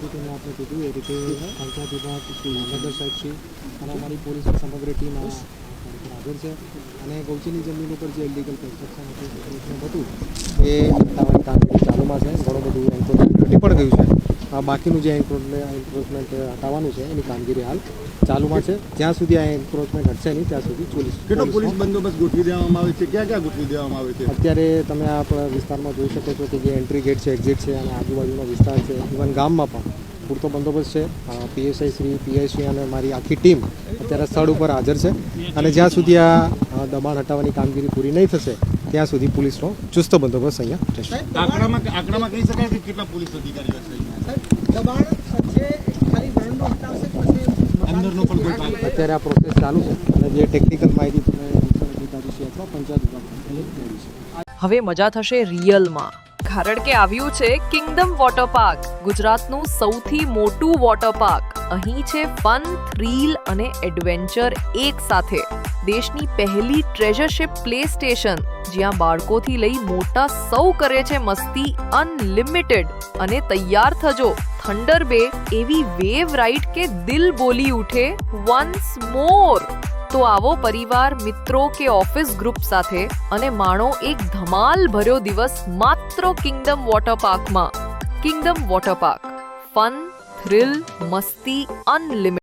રીતે મેં આપને કીધું એ રીતે પંચાયત વિભાગ મામલતદાર સાહેબશ્રી અને અમારી પોલીસની સમગ્ર ટીમ આ હાજર છે અને ગૌચીની જમીન ઉપર જે ઇલીગલ કન્સ્ટ્રક્શન હતું એ હટાવવાની કામગીરી ચાલુમાં છે. ઘણું બધું એન્ક્રોચમેન્ટ ઘટી પણ ગયું છે. બાકીનું જે એન્ક્રોચમેન્ટ હટાવવાનું છે એની કામગીરી હાલ ચાલુમાં છે. જ્યાં સુધી આ એન્ક્રોચમેન્ટ હટશે નહીં ત્યાં સુધી કેટલો પોલીસ બંદોબસ્ત ગોઠવી દેવામાં આવે છે? ક્યાં ક્યાં ગોઠવી દેવામાં આવે છે? અત્યારે તમે આપણા વિસ્તારમાં જોઈ શકો છો કે જે એન્ટ્રી ગેટ છે, એક્ઝિટ છે અને આજુબાજુનો વિસ્તાર છે, ઇવન ગામમાં પણ પૂરતો બંદોબસ્ત છે. પીએસઆઈ શ્રી, પીઆઈશ્રી અને મારી આખી ટીમ અત્યારે સ્થળ ઉપર હાજર છે અને જ્યાં સુધી આ દબાણ હટાવવાની કામગીરી પૂરી નહીં થશે ત્યાં સુધી પોલીસનો ચુસ્ત બંદોબસ્ત અહીંયા રહેશે. આંકડામાં કહી શકાય કે કેટલા પોલીસ અધિકારીઓ છે? અત્યારે આ પ્રોસેસ ચાલુ છે અને જે ટેકનિકલ માહિતી તમે અધિકારી છે અથવા પંચાયત વિભાગ મેળવી છે. હવે મજા થશે રિયલમાં, કારણ કે આવ્યું છે કિંગડમ વોટર પાર્ક, ગુજરાતનું સૌથી મોટું વોટર પાર્ક. અહીં છે ફન, થ્રીલ અને એડવેન્ચર એક સાથે. દેશની પહેલી ટ્રેઝરશિપ પ્લે સ્ટેશન, જ્યાં બાળકોથી લઈ મોટા સૌ કરે છે મસ્તી અનલિમિટેડ. અને તૈયાર થજો થંડર બે એવી વેવ રાઇડ કે દિલ બોલી ઉઠે વન્સ મોર. તો આવો પરિવાર, મિત્રો કે ઓફિસ ગ્રુપ સાથે અને માણો એક ધમાલ ભર્યો દિવસ માત્ર કિંગડમ વોટર પાર્કમાં. Kingdom water park, fun, thrill, મસ્તી અનલિમિટેડ.